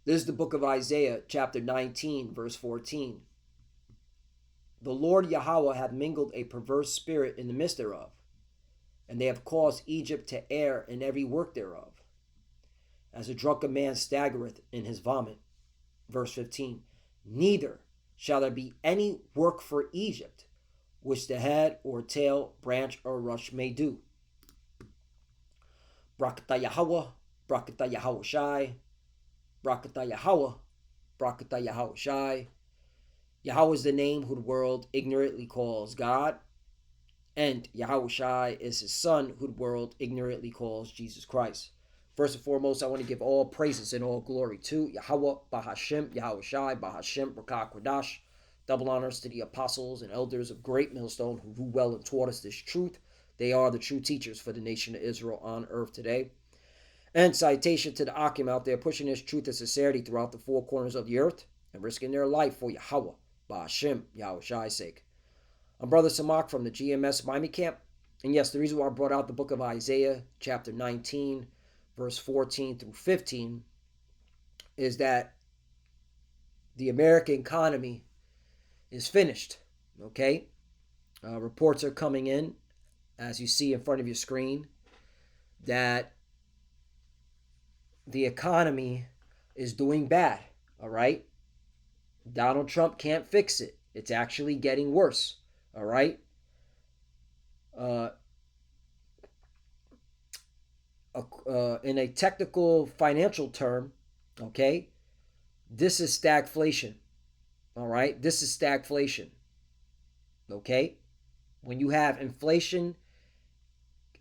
This is the book of Isaiah, chapter 19, verse 14. The Lord Yahweh hath mingled a perverse spirit in the midst thereof, and they have caused Egypt to err in every work thereof, as a drunken man staggereth in his vomit. Verse 15. Neither shall there be any work for Egypt, which the head or tail, branch or rush may do. Brakata Yahweh, Brakata Yahweh Shai, Brakata Yahweh, Brakata Yahweh Shai. Yahweh is the name who the world ignorantly calls God, and Yahweh Shai is his son who the world ignorantly calls Jesus Christ. First and foremost, I want to give all praises and all glory to Yahweh, Bahashem, Yahweh Shai, Bahashem, Rakah Kodash. Double honors to the apostles and elders of Great Millstone who rule well and taught us this truth. They are the true teachers for the nation of Israel on earth today. And citation to the Akim out there pushing this truth and sincerity throughout the four corners of the earth and risking their life for Yahweh, Bahashem, Yahweh Shai's sake. I'm Brother Samak from the GMS Miami Camp. And yes, the reason why I brought out the book of Isaiah, chapter 19, verse 14 through 15, is that the American economy is finished. Okay? Reports are coming in, as you see in front of your screen, that the economy is doing bad. All right? Donald Trump can't fix it. It's actually getting worse. All right? In a technical financial term, okay, this is stagflation. All right? This is stagflation. Okay? When you have inflation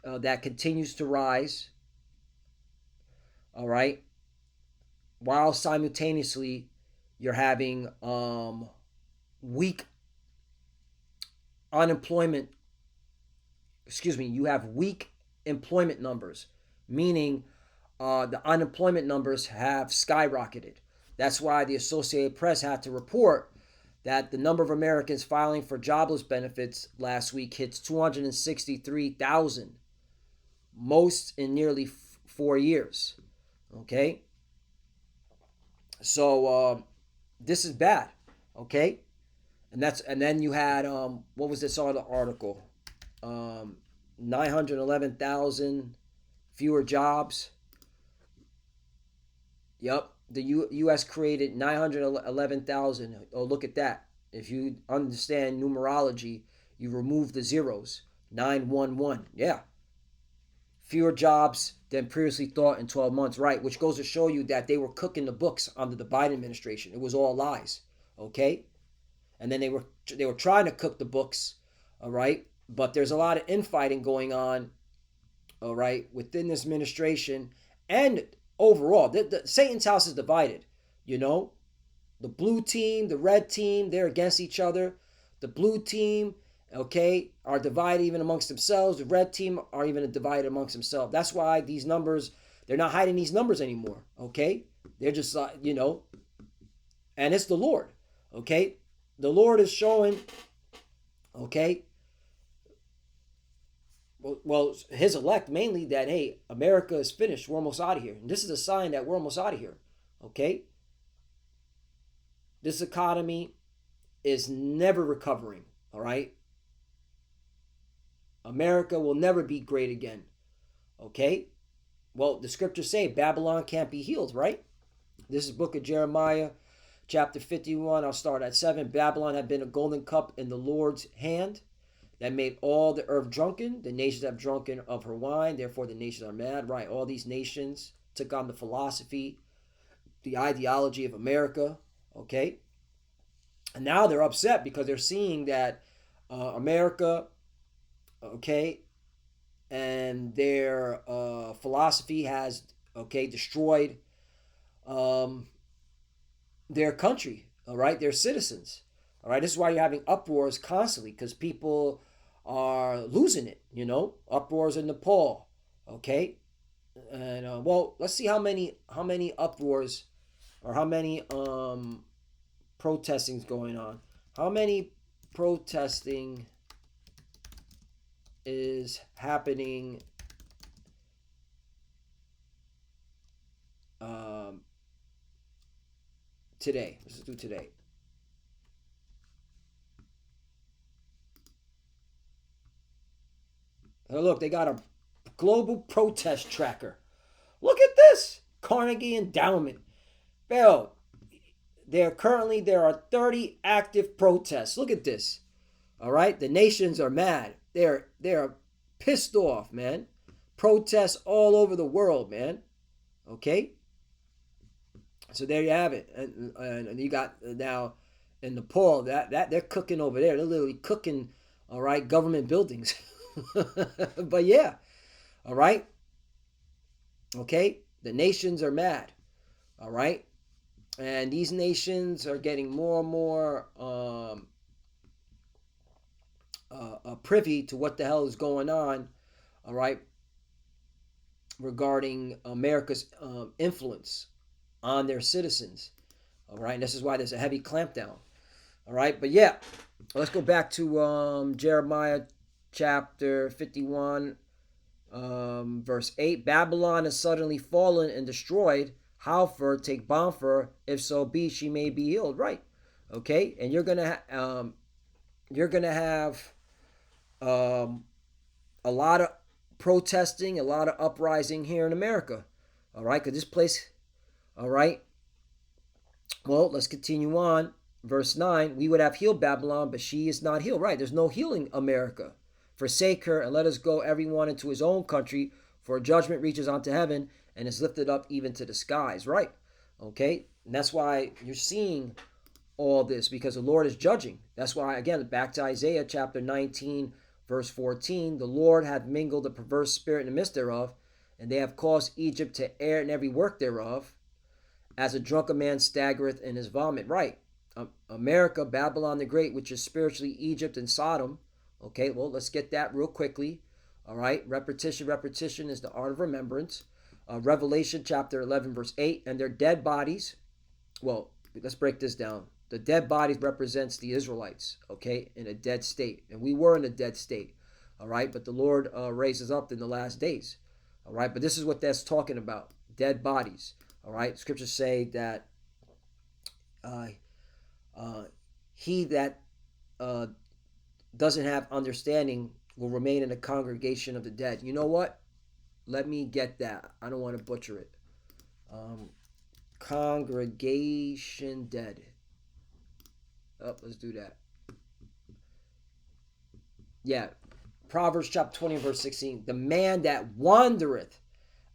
that continues to rise, all right, while simultaneously you're having weak unemployment, you have weak employment numbers, meaning the unemployment numbers have skyrocketed. That's why the Associated Press had to report that the number of Americans filing for jobless benefits last week hits 263,000, most in nearly 4 years. Okay? So this is bad. Okay? And then you had what was this other article? 911,000 fewer jobs. Yep, the U.S. created 911,000. Oh, look at that. If you understand numerology, you remove the zeros. 911. Yeah. Fewer jobs than previously thought in 12 months. Right, which goes to show you that they were cooking the books under the Biden administration. It was all lies. Okay? And then they were trying to cook the books, all right? But there's a lot of infighting going on, all right, within this administration and overall. Satan's house is divided, you know? The blue team, the red team, they're against each other. The blue team, okay, are divided even amongst themselves. The red team are even divided amongst themselves. That's why these numbers, they're not hiding these numbers anymore, okay? They're just, and it's the Lord, okay? The Lord is showing, okay, well, his elect mainly that, hey, America is finished. We're almost out of here. And this is a sign that we're almost out of here, okay? This economy is never recovering, all right? America will never be great again, okay? Well, the scriptures say Babylon can't be healed, right? This is book of Jeremiah, chapter 51, I'll start at 7. Babylon had been a golden cup in the Lord's hand that made all the earth drunken. The nations have drunken of her wine, therefore the nations are mad. Right, all these nations took on the philosophy, the ideology of America, okay? And now they're upset because they're seeing that America, okay, and their philosophy has, okay, destroyed their country, all right, their citizens, all right. This is why you're having uproars constantly, because people are losing it, uproars in Nepal, okay. And well, let's see how many uproars or how many protesting's going on. How many protesting is happening today. Let's do today. Oh, look, they got a global protest tracker. Look at this. Carnegie Endowment. Bill, there are 30 active protests. Look at this. All right, the nations are mad. They're pissed off, man. Protests all over the world, man. Okay, so there you have it, and you got now in Nepal that they're cooking over there. They're literally cooking. All right, government buildings. But yeah, all right. Okay, the nations are mad. All right, and these nations are getting more and more privy to what the hell is going on. All right, regarding America's influence on their citizens. All right, and this is why there's a heavy clampdown. All right, but yeah, let's go back to Jeremiah chapter 51, verse 8. Babylon is suddenly fallen and destroyed. Howfer, take Bomfer, if so be she may be healed. Right, okay, and you're gonna have a lot of protesting, a lot of uprising here in America. All right, because this place, all right. Well, let's continue on. Verse 9, we would have healed Babylon, but she is not healed. Right, there's no healing America. Forsake her and let us go everyone into his own country, for judgment reaches onto heaven and is lifted up even to the skies. Right, okay, and that's why you're seeing all this, because the Lord is judging. That's why, again, back to Isaiah chapter 19, verse 14, the Lord hath mingled a perverse spirit in the midst thereof, and they have caused Egypt to err in every work thereof, as a drunken man staggereth in his vomit. Right. America, Babylon the Great, which is spiritually Egypt and Sodom. Okay, well, let's get that real quickly. All right, repetition is the art of remembrance. Revelation chapter 11, verse 8, and their dead bodies. Well, let's break this down. The dead bodies represents the Israelites, okay, in a dead state. And we were in a dead state, all right, but the Lord raises up in the last days, all right. But this is what that's talking about, dead bodies, all right. Scriptures say that he that doesn't have understanding will remain in the congregation of the dead. You know what? Let me get that. I don't want to butcher it. Congregation dead. Oh, let's do that. Yeah. Proverbs chapter 20, verse 16. The man that wandereth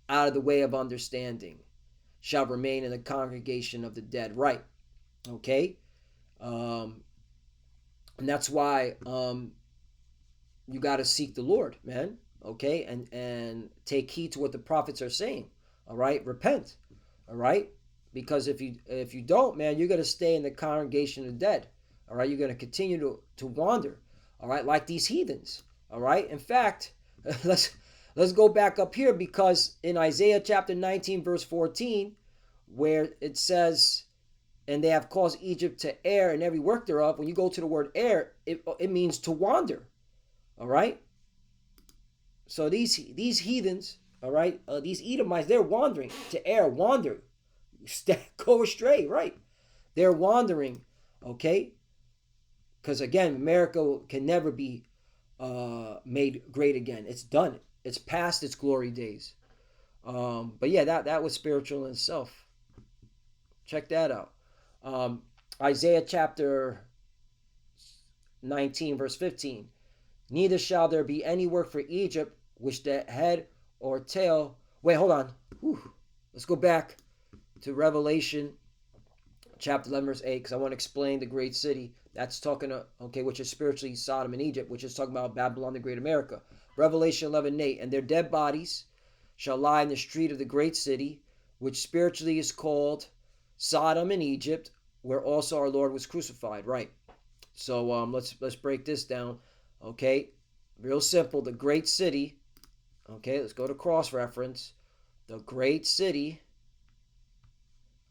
out of the way of understanding shall remain in the congregation of the dead. Right. Okay. And that's why you got to seek the Lord, man. Okay. And take heed to what the prophets are saying. All right. Repent. All right. Because if you don't, man, you're going to stay in the congregation of the dead. All right, you're going to continue to wander. All right, like these heathens. All right. In fact, let's go back up here, because in Isaiah chapter 19, verse 14, where it says, and they have caused Egypt to err in every work thereof. When you go to the word err, it means to wander. All right. So these heathens, all right, these Edomites, they're wandering, to err, wander. Go astray, right? They're wandering, okay? Because again, America can never be made great again. It's done. It's past its glory days. But yeah, that was spiritual in itself. Check that out. Isaiah chapter 19, verse 15. Neither shall there be any work for Egypt, which the head or tail. Wait, hold on. Whew. Let's go back to Revelation chapter 11, verse 8, because I want to explain the great city. That's talking, which is spiritually Sodom and Egypt, which is talking about Babylon the Great America. Revelation 11, 8, and their dead bodies shall lie in the street of the great city, which spiritually is called Sodom and Egypt, where also our Lord was crucified. Right. So let's break this down. Okay, real simple. The great city. Okay, let's go to cross reference. The great city.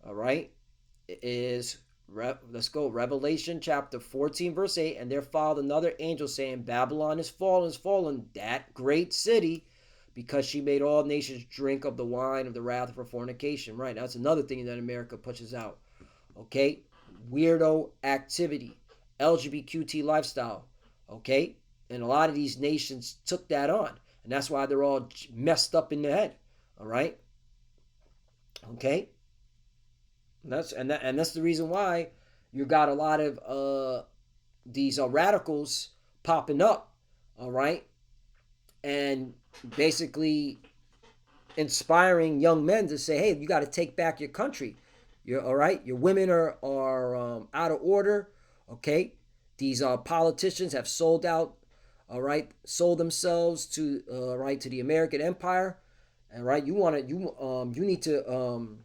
All right, is let's go Revelation chapter 14, verse 8, and there followed another angel saying, Babylon is fallen, that great city, because she made all nations drink of the wine of the wrath of her fornication. Right, that's another thing that America pushes out. okay? Weirdo activity, LGBTQ lifestyle, okay? And a lot of these nations took that on. And that's why they're all messed up in the head, all right? Okay? And that's the reason why you got a lot of these radicals popping up, all right? And basically inspiring young men to say, hey, you got to take back your country. You're all right. Your women are out of order. Okay, these politicians have sold out. All right, sold themselves to right to the American empire. And right, you need to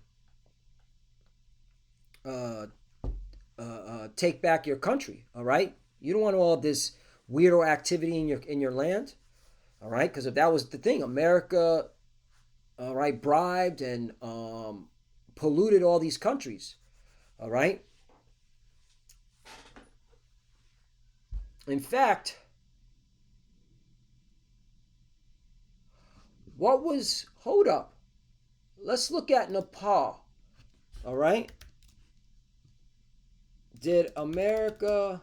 uh, take back your country. All right, you don't want all this weirdo activity in your land. All right, because if that was the thing, America, all right, bribed and polluted all these countries. All right. In fact, what was, hold up, let's look at Nepal. All right. Did America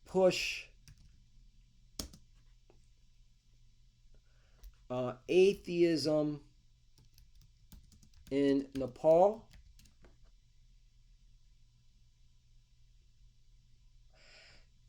push atheism in Nepal?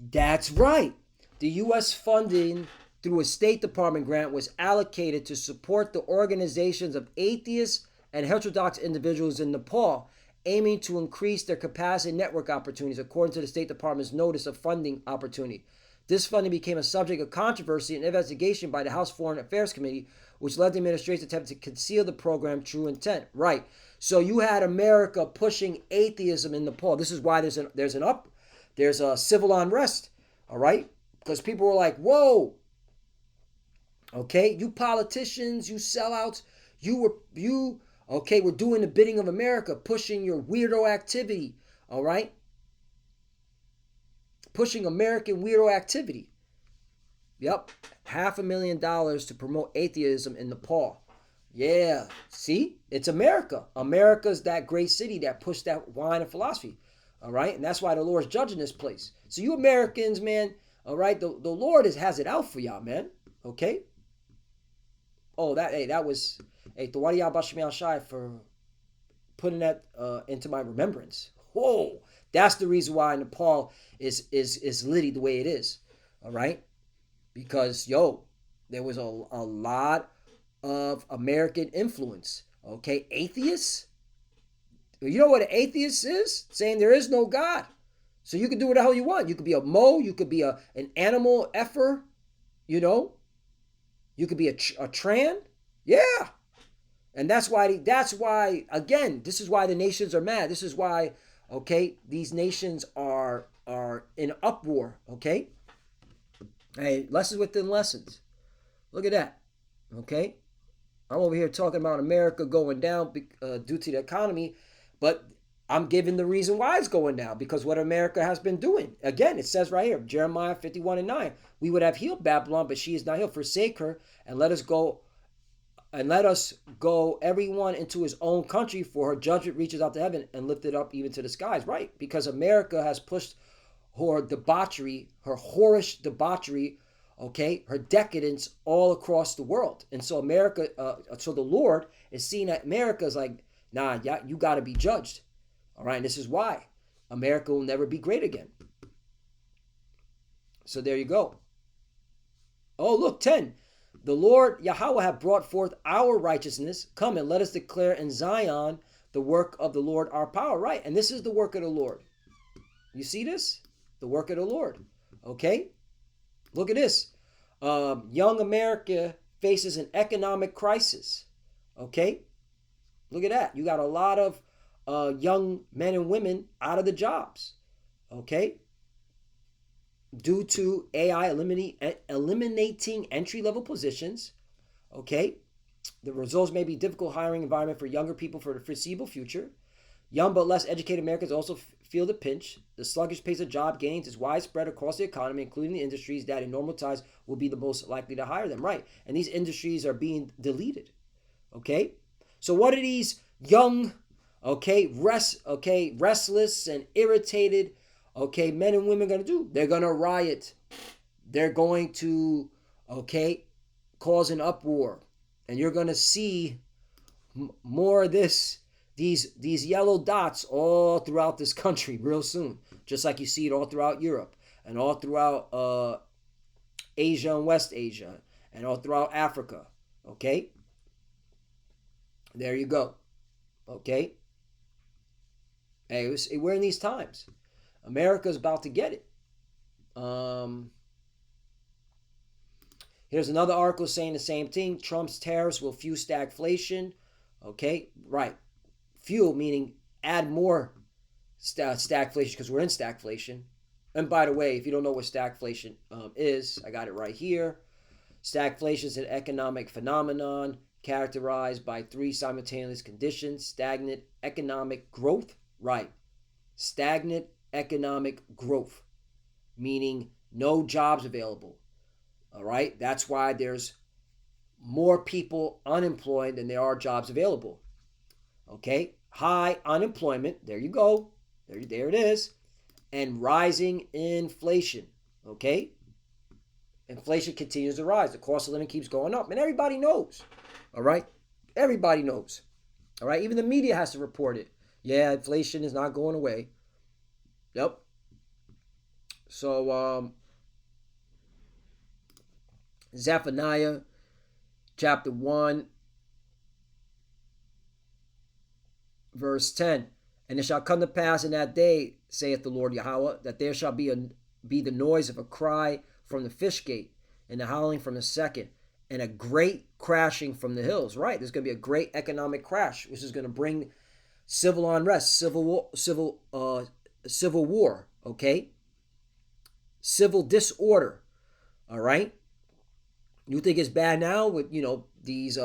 That's right. The U.S. funding through a State Department grant was allocated to support the organizations of atheists and heterodox individuals in Nepal, aiming to increase their capacity and network opportunities, according to the State Department's notice of funding opportunity. This funding became a subject of controversy and investigation by the House Foreign Affairs Committee, which led the administration's attempt to conceal the program's true intent. Right. So you had America pushing atheism in Nepal. This is why there's a civil unrest. All right, because people were like, "Whoa, okay, you politicians, you sellouts, we're doing the bidding of America, pushing your weirdo activity. All right, pushing American weirdo activity." Yep, $500,000 to promote atheism in Nepal. Yeah, see, it's America. America's that great city that pushed that wine and philosophy. All right, and that's why the Lord's judging this place. So you Americans, man, all right, the Lord has it out for y'all, man. Okay. Oh, that was Tawadiya Bashmi Shai for putting that into my remembrance. Whoa, that's the reason why Nepal is litty the way it is. All right, because there was a lot of American influence. Okay, atheists. You know what an atheist is? Saying there is no God. So you can do what the hell you want. You could be a Mo. You could be an animal effer. You know. You could be a Tran. Yeah. And that's why, again, this is why the nations are mad. This is why, okay, these nations are in uproar. Okay. Hey, lessons within lessons. Look at that. Okay. I'm over here talking about America going down due to the economy. But I'm giving the reason why it's going down, because what America has been doing. Again, it says right here, Jeremiah 51:9, we would have healed Babylon, but she is not healed. Forsake her and let us go everyone into his own country, for her judgment reaches out to heaven and lifted up even to the skies. Right, because America has pushed her debauchery, her whorish debauchery, okay, her decadence all across the world. And so so the Lord is seeing that America is like, nah, you got to be judged. All right, and this is why America will never be great again. So there you go. Oh, look, 10. The Lord Yahweh hath brought forth our righteousness. Come and let us declare in Zion the work of the Lord our power. Right, and this is the work of the Lord. You see this? The work of the Lord. Okay? Look at this. Young America faces an economic crisis. Okay? Look at that. You got a lot of young men and women out of the jobs. Okay? Due to AI eliminating entry-level positions. Okay? The results may be difficult hiring environment for younger people for the foreseeable future. Young but less educated Americans also feel the pinch. The sluggish pace of job gains is widespread across the economy, including the industries that in normal times will be the most likely to hire them. Right. And these industries are being deleted. Okay? So what are these young Okay, restless and irritated. Okay, men and women are gonna do. They're gonna riot. They're going to, okay, cause an uproar, and you're gonna see more of these yellow dots all throughout this country real soon, just like you see it all throughout Europe and all throughout Asia and West Asia and all throughout Africa. Okay, there you go. Okay, hey, we're in these times. America's about to get it. Um, Here's another article saying the same thing. Trump's tariffs will fuel stagflation. Okay, right. Fuel meaning add more stagflation because we're in stagflation. And by the way, if you don't know what stagflation is, I got it right here. Stagflation is an economic phenomenon characterized by three simultaneous conditions: stagnant economic growth, right? Stagnant economic growth, meaning no jobs available. All right, that's why there's more people unemployed than there are jobs available. Okay, high unemployment, there you go, there it is, and rising inflation. Okay, inflation continues to rise, the cost of living keeps going up, and everybody knows. All right, everybody knows. All right, even the media has to report it. Yeah, inflation is not going away. Yep. So Zephaniah chapter 1 verse 10. And it shall come to pass in that day, saith the Lord Yahweh, that there shall be the noise of a cry from the fish gate, and the howling from the second, and a great crashing from the hills. Right, there's going to be a great economic crash, which is going to bring civil unrest, civil war. Okay, civil disorder. All right. You think it's bad now with these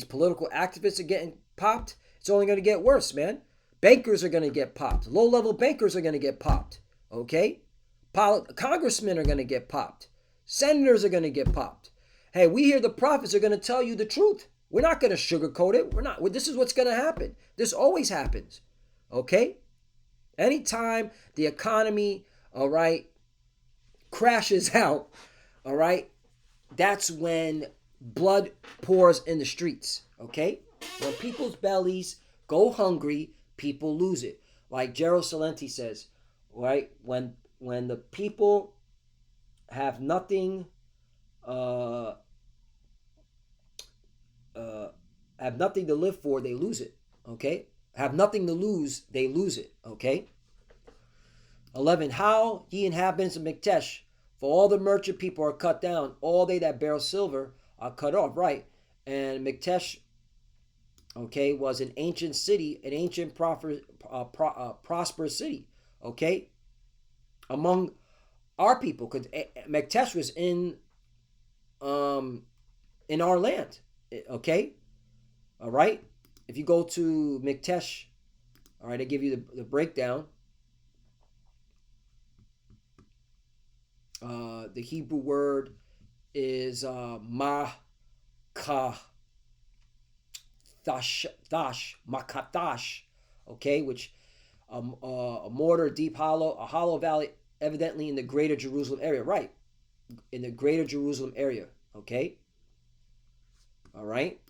political activists are getting popped? It's only going to get worse, man. Bankers are going to get popped. Low-level bankers are going to get popped. Okay? Congressmen are going to get popped. Senators are going to get popped. Hey, we hear the prophets are going to tell you the truth. We're not going to sugarcoat it. We're not. This is what's going to happen. This always happens. Okay? Anytime the economy, all right, crashes out, all right, that's when blood pours in the streets. Okay? When people's bellies go hungry, people lose it. Like Gerald Salenti says, right? When the people have nothing, have nothing to live for, they lose it. Okay? Have nothing to lose, they lose it. Okay? 11. How ye inhabitants of Miktesh, for all the merchant people are cut down, all they that bear silver are cut off. Right? And Miktesh, okay, was an ancient city, an ancient prosperous city, okay, among our people, because Miktesh was in our land, okay, all right. If you go to Miktesh, all right, I give you the breakdown. The Hebrew word is makatash, okay, which a mortar, deep hollow, a hollow valley, evidently in the greater Jerusalem area, right? In the greater Jerusalem area, okay? All right?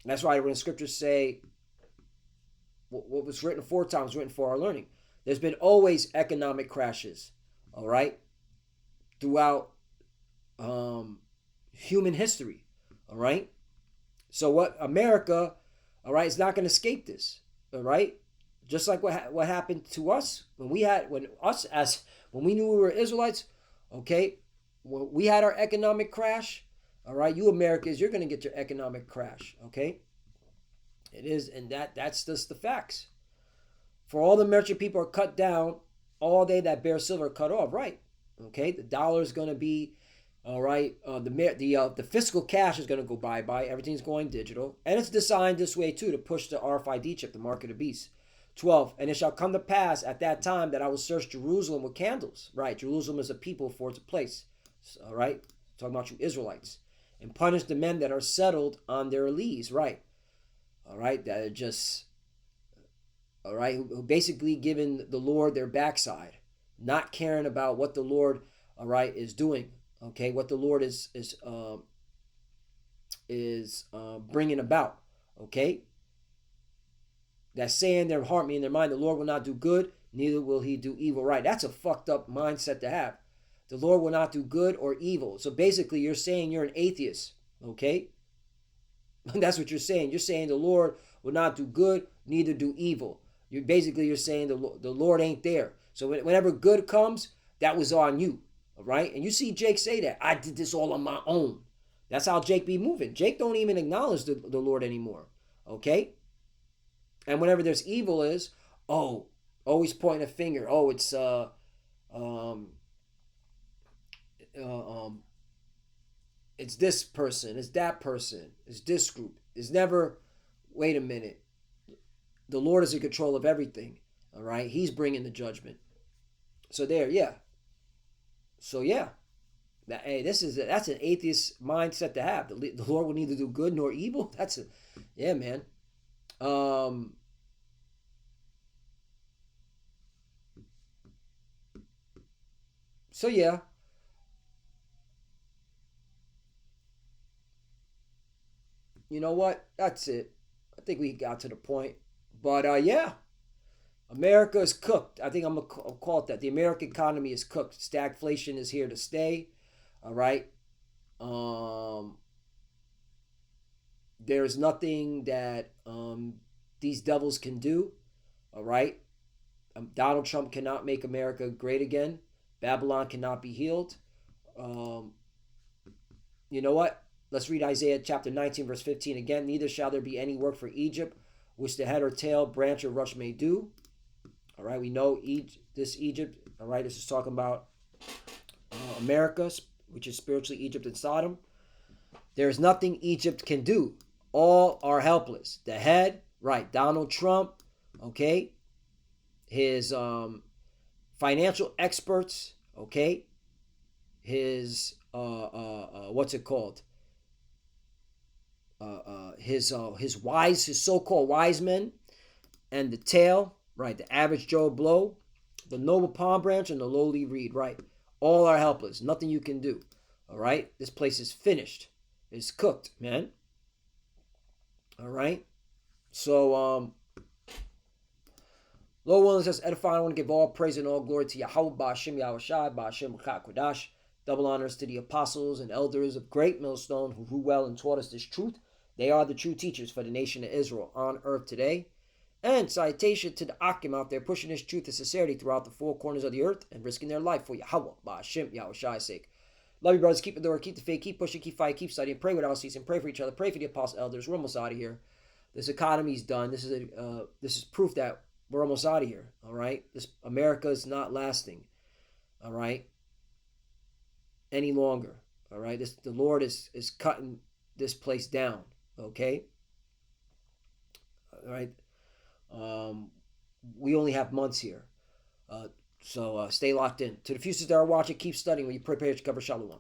That's why when the scriptures say what was written aforetime was written for our learning. There's been always economic crashes, all right, throughout human history, all right? So what America, all right, is not going to escape this, all right? Just like what happened to us when we knew we were Israelites, okay? When we had our economic crash, all right, you Americans, you're going to get your economic crash, okay? It is, and that's just the facts. For all the merchant people are cut down, all they that bear silver are cut off, right? Okay, the dollar is going to be, all right, the fiscal cash is going to go bye-bye. Everything's going digital. And it's designed this way, too, to push the RFID chip, the mark of the beast. 12, and it shall come to pass at that time that I will search Jerusalem with candles. Right, Jerusalem is a people for its a place. All right, talking about you Israelites. And punish the men that are settled on their lees. Right. all right, that are just, all right, who basically giving the Lord their backside, not caring about what the Lord, all right, is doing, okay, what the Lord is bringing about, okay. That saying in their heart, meaning their mind, the Lord will not do good, neither will he do evil. Right. That's a fucked up mindset to have. The Lord will not do good or evil. So basically, you're saying you're an atheist. Okay? That's what you're saying. You're saying the Lord will not do good, neither do evil. You're saying the Lord ain't there. So whenever good comes, that was on you. All right? And you see Jake say that. I did this all on my own. That's how Jake be moving. Jake don't even acknowledge the Lord anymore. Okay? And whenever there's evil is, oh, always pointing a finger. Oh, it's um, um, it's this person, it's that person, it's this group. It's never, wait a minute. The Lord is in control of everything. All right, He's bringing the judgment. So there, yeah. So yeah, hey, that's an atheist mindset to have. The Lord will neither do good nor evil. That's a, yeah, man. Um, so yeah, you know what? That's it. I think we got to the point. But yeah, America is cooked. I think I'm gonna call it that. The American economy is cooked. Stagflation is here to stay. All right. Um, there's nothing that these devils can do. All right. Donald Trump cannot make America great again. Babylon cannot be healed. Um, you know what? Let's read Isaiah chapter 19, verse 15 again. Neither shall there be any work for Egypt, which the head or tail, branch or rush may do. All right, we know this Egypt. All right, this is talking about America, which is spiritually Egypt and Sodom. There is nothing Egypt can do. All are helpless. The head, right, Donald Trump, okay, his financial experts, okay, his what's it called? His so-called wise men, and the tail, right, the average Joe Blow, the noble palm branch, and the lowly reed, right, all are helpless. Nothing you can do. All right, this place is finished. It's cooked, man. All right, so Lord willing, us edify. I want to give all praise and all glory to Yahweh, Ba'ashem Yahushai, Ba'ashem Kodash. Double honors to the apostles and elders of Great Millstone who grew well and taught us this truth. They are the true teachers for the nation of Israel on earth today. And citation to the Akim out there pushing this truth and sincerity throughout the four corners of the earth and risking their life for Yahweh, Ba'ashem Yahushai's sake. Love you, brothers. Keep the door, keep the faith, keep pushing, keep fighting, keep studying. Pray without ceasing. Pray for each other. Pray for the apostle elders. We're almost out of here. This economy's done. This is proof that we're almost out of here. All right, this America is not lasting. All right, any longer. All right, the Lord is cutting this place down. Okay. All right. We only have months here. So stay locked in. To the futures that are watching, keep studying when you prepare to cover Shalom.